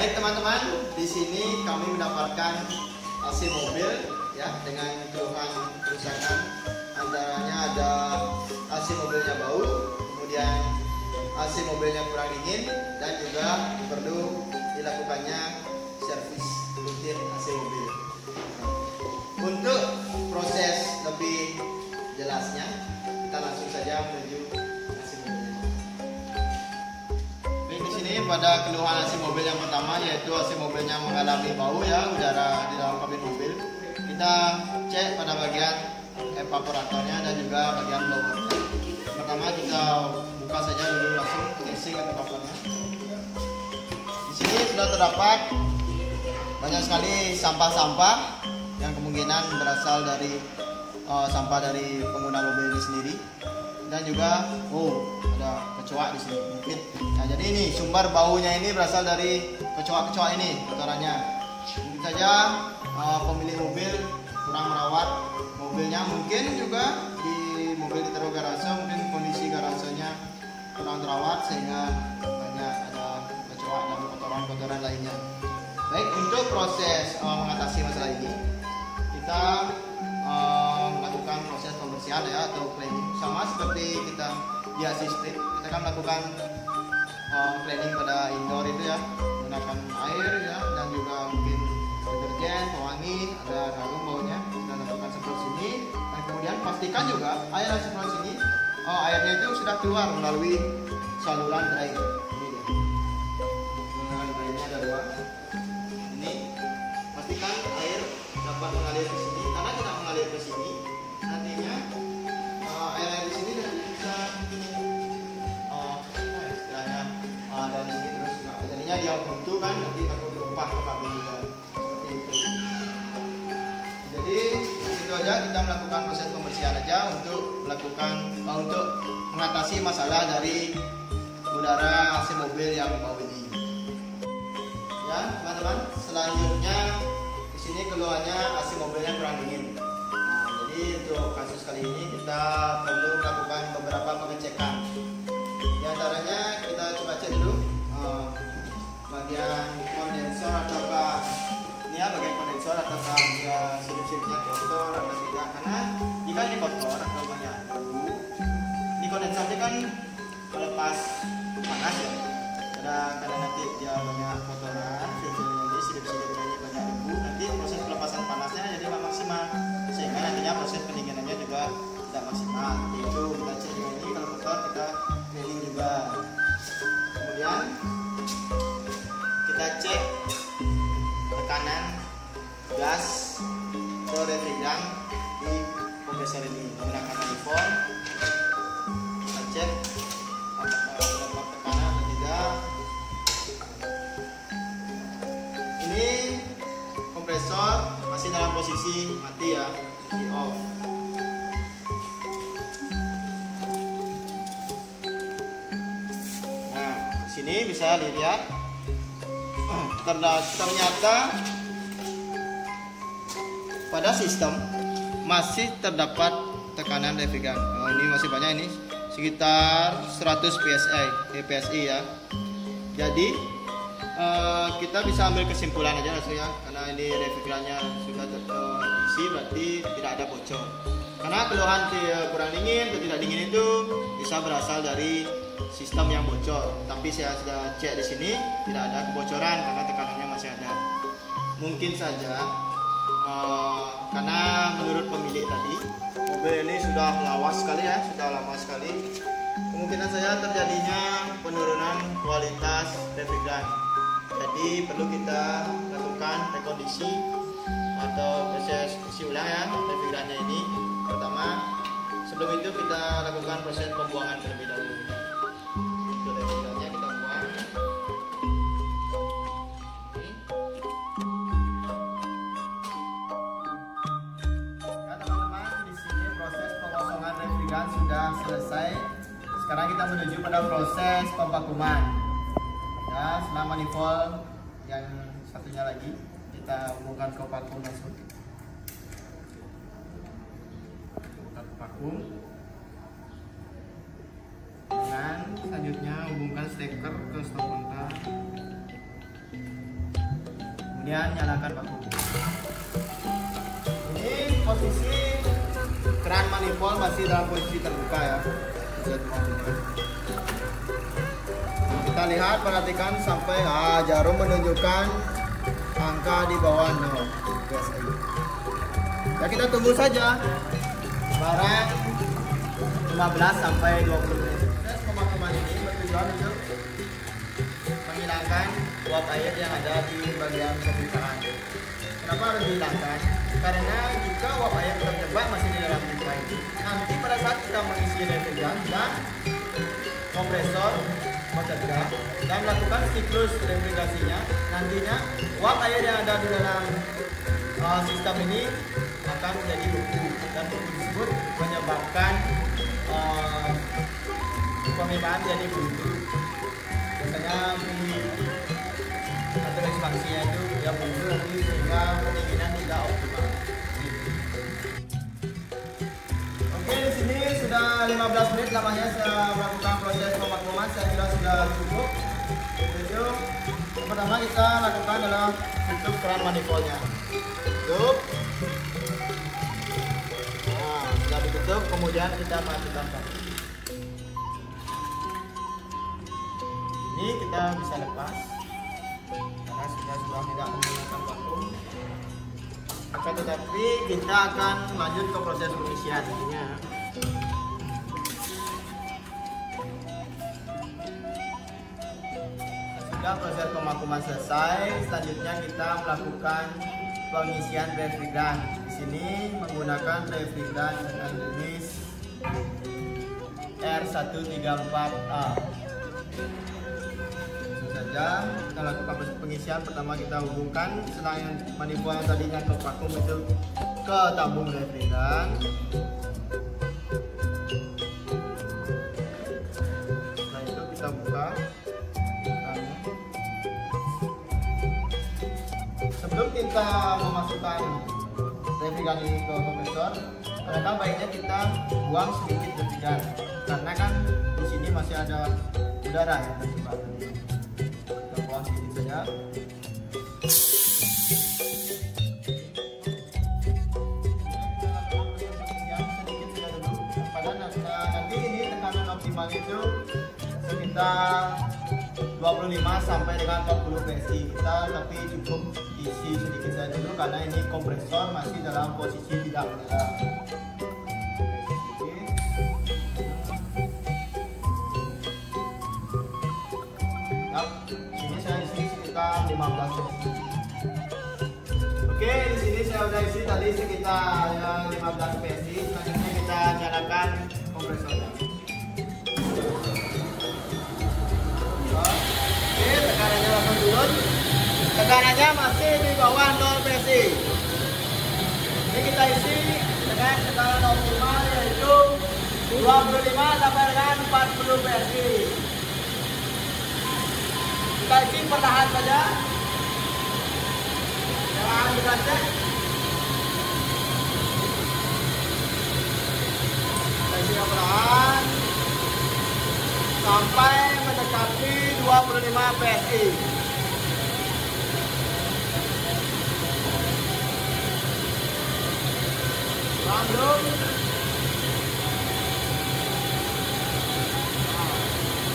Baik teman-teman, di sini kami mendapatkan AC mobil ya dengan keluhan kerusakan. Antaranya ada AC mobilnya bau, kemudian AC mobilnya kurang dingin, dan juga perlu dilakukannya servis rutin AC mobil. Untuk proses lebih jelasnya, kita langsung saja menuju AC mobil. Baik, di sini pada keluhan AC mobil yang pertama yaitu AC mobilnya mengalami bau ya udara di dalam kabin mobil. Kita cek pada bagian evaporatornya dan juga bagian blowernya. Pertama kita buka saja dulu langsung casing atau covernya. Di sini sudah terdapat banyak sekali sampah-sampah yang kemungkinan berasal dari sampah dari pengguna mobil ini sendiri, dan juga ada kecoak di sini mungkin. Nah, jadi ini sumber baunya ini berasal dari kecoak-kecoak ini kotorannya. Mungkin saja pemilik mobil kurang merawat mobilnya, mungkin juga di mobil ditaruh garase, mungkin kondisi garasenya kurang terawat sehingga banyak ada kecoak dan kotoran-kotoran lainnya. Baik, untuk proses mengatasi masalah ini kita melakukan proses pembersihan ya atau cleaning, sama seperti kita di AC split. Kita akan melakukan cleaning pada indoor itu ya, menggunakan air ya, dan juga mungkin deterjen, pewangi, ada harum baunya. Kita lakukan semprot sini, dan kemudian pastikan juga air yang semprot sini airnya itu sudah keluar melalui saluran drain. Ini dia. Saluran drainnya ada dua. Ini pastikan air dapat mengalir ke sini. Karena tidak mengalir ke sini, nantinya air di sini bisa istilahnya dari sini terus jadinya dia buntu kan, nanti takut tumpah ke kabin juga. Seperti itu. Jadi itu aja, kita melakukan proses pembersihan aja untuk untuk mengatasi masalah dari udara AC mobil yang bau ini. Ya teman-teman, selanjutnya di sini keluhannya AC mobilnya kurang dingin. Nah, jadi untuk kasus kali ini kita perlu melakukan beberapa pengecekan. Di antaranya kita coba cek dulu bagian kondensor ataukah ini ya, bagian kondensor ataukah dia sirip-siripnya kotor atau tidak. Karena jika ini kotor atau banyak debu, ini kondensornya kan melepas panas ya. Kadang nanti dia banyak kotoran, sirip-siripnya ini banyak debu, nanti proses pelepasan panasnya jadi tidak maksimal, sehingga nantinya proses pendinginannya juga tidak maksimal. Itu kita cek juga ini, kalau kotor kita cleaning juga. Kemudian kita cek tekanan gas atau refrigeran di kompresor ini menggunakan handphone. Kita cek apakah terdapat tekanan atau tidak. Ini kompresor masih dalam posisi mati ya, di off. Nah, di sini bisa dilihat ternyata pada sistem masih terdapat tekanan refrigeran. Ini masih banyak, ini sekitar 100 PSI ya. Jadi kita bisa ambil kesimpulan aja langsung ya, karena ini refrigerannya sudah terisi, berarti tidak ada bocor. Karena keluhan kurang dingin atau tidak dingin itu bisa berasal dari sistem yang bocor. Tapi saya sudah cek di sini tidak ada kebocoran karena tekanannya masih ada. Mungkin saja karena menurut pemilik tadi mobil ini sudah lawas sekali ya, sudah lama sekali. Kemungkinan saja terjadinya penurunan kualitas refrigeran. Jadi perlu kita lakukan rekondisi atau proses isi ulang ya refrigerannya ini. Pertama, sebelum itu kita lakukan proses pembuangan terlebih dahulu. Untuk refrigerannya kita buang. Ya teman-teman, di sini proses pengosongan refrigeran sudah selesai. Sekarang kita menuju pada proses pemvakuman. Ya, setelah manifold yang satunya lagi kita hubungkan ke vakum langsung. Kita vakum. Dan selanjutnya hubungkan steker ke stop kontak. Kemudian nyalakan vakum. Ini posisi keran manifold masih dalam posisi terbuka ya. Kita lihat, perhatikan sampai jarum menunjukkan angka di bawah 0 PSI. Ya, kita tunggu saja barang 15 sampai 20 menit. Proses pemakaman ini bertujuan untuk menghilangkan uap air yang ada di bagian pembukaan. Kenapa harus dihilangkan? Karena jika uap air terjebak masih di dalam pipa ini, nanti pada saat kita mengisi refrigeran dan kompresor bekerja dan melakukan siklus refrigerasinya, nantinya uap air yang ada di dalam sistem ini akan menjadi beku, dan beku tersebut menyebabkan pemimpaan jadi buntu. Biasanya atau ekspansinya itu ya buntu nanti, sehingga pendinginan tidak optimal. Oke, di sini sudah 15 menit lamanya saya melakukan proses pemakuman. Saya kira sudah cukup. Jadi yang pertama kita lakukan adalah tutup keran manifoldnya. Tutup. Nah, sudah ditutup, kemudian kita matikan vakum. Ini kita bisa lepas karena sudah tidak menggunakan vakum. Akan tetapi kita akan lanjut ke proses pengisian ininya. Sudah proses pemakuman selesai, selanjutnya kita melakukan pengisian refrigeran. Di sini menggunakan refrigeran dengan jenis R134A. Kita lakukan proses pengisian. Pertama kita hubungkan selang manifold yang tadinya ke vakum itu ke tabung refrigeran. Setelah itu kita buka. Sebelum kita memasukkan refrigeran ini ke kompresor, alangkah baiknya kita buang sedikit refrigeran, karena kan di sini masih ada udara yang terjebak. Sedikit saja. Nanti ini tekanan optimal itu sekitar 25 sampai dengan 40 PSI. Kita tapi cukup isi sedikit saja dulu karena ini kompresor masih dalam posisi tidak menyala. Sekitar 15 PSI. Oke, di sini saya udah isi tadi sekitar 15 PSI. Selanjutnya kita nyalakan kompresornya. Oke, tekanannya langsung turun. Tekanannya masih di bawah 0 PSI. Ini kita isi dengan tekanan optimal yaitu 25 sampai dengan 40 PSI. Kita isi perlahan saja, jangan dirancang. Kita isi perlahan sampai mendekati 25 PSI. Langsung.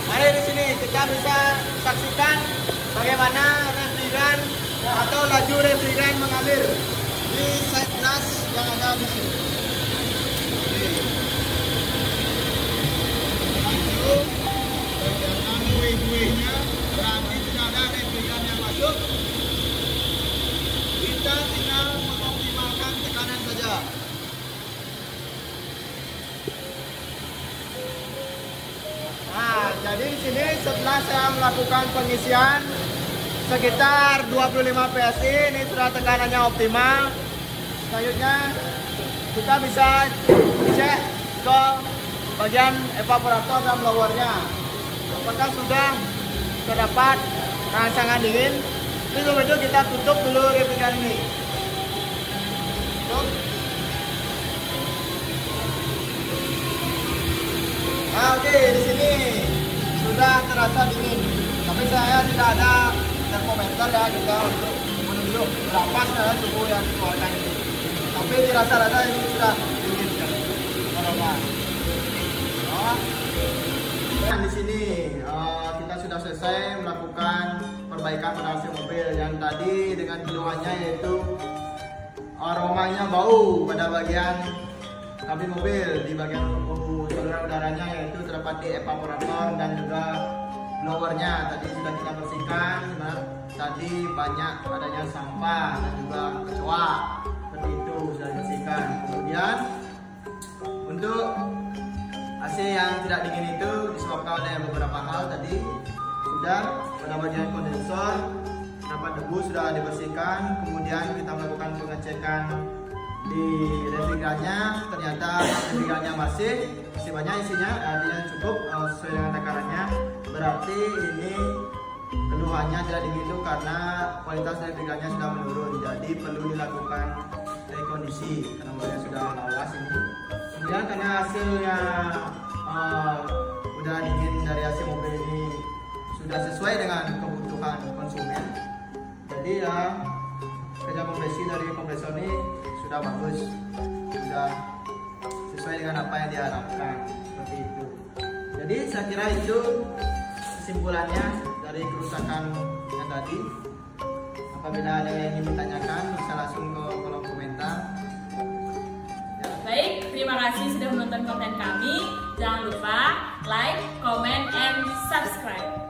Mari di sini kita bisa saksikan bagaimana refrigeran atau laju refrigeran mengalir di side nas yang ada di sini. Langsung kelihatan buih-buihnya, berarti tidak ada refrigeran yang masuk. Kita tinggal mengoptimalkan tekanan saja. Nah, jadi di sini setelah saya melakukan pengisian sekitar 25 PSI, ini sudah tekanannya optimal. Selanjutnya kita bisa cek ke bagian evaporator dan blowernya, apakah sudah terdapat rangsangan dingin. Sebelum itu kita tutup dulu refrigeran ini. Tutup. Nah, oke, di sini sudah terasa dingin, tapi saya tidak ada termometer ya, kita untuk menunjuk berapa sebenarnya suhu yang dikeluarkan ini. Tapi di rata-rata ini sudah dingin kan aroma. Dan di sini kita sudah selesai melakukan perbaikan pada AC mobil yang tadi dengan keluhannya yaitu aromanya bau pada bagian kabin mobil. Di bagian saluran udaranya yaitu terdapat di evaporator dan juga blowernya tadi sudah kita bersihkan. Tadi banyak adanya sampah dan juga kecoa seperti itu sudah dibersihkan. Kemudian untuk AC yang tidak dingin itu disebabkan oleh beberapa hal tadi. Sudah pada bagian kondensor dapat debu sudah dibersihkan. Kemudian kita melakukan pengecekan di refrigerannya, ternyata refrigerannya masih banyak isinya, artinya cukup sesuai dengan takarannya. Berarti ini keluhannya tidak dingin itu karena kualitas refrigerannya sudah menurun, jadi perlu dilakukan rekondisi karena mobilnya sudah lawas ini. Kemudian karena hasilnya udara dingin dari AC mobil ini sudah sesuai dengan kebutuhan konsumen, jadi ya kerja kompresi dari kompresor ini sudah bagus, sudah sesuai dengan apa yang diharapkan seperti itu. Jadi saya kira itu kesimpulannya dari kerusakan yang tadi. Apabila ada yang ingin ditanyakan bisa langsung ke kolom komentar. Baik, terima kasih sudah menonton konten kami. Jangan lupa like, comment, and subscribe.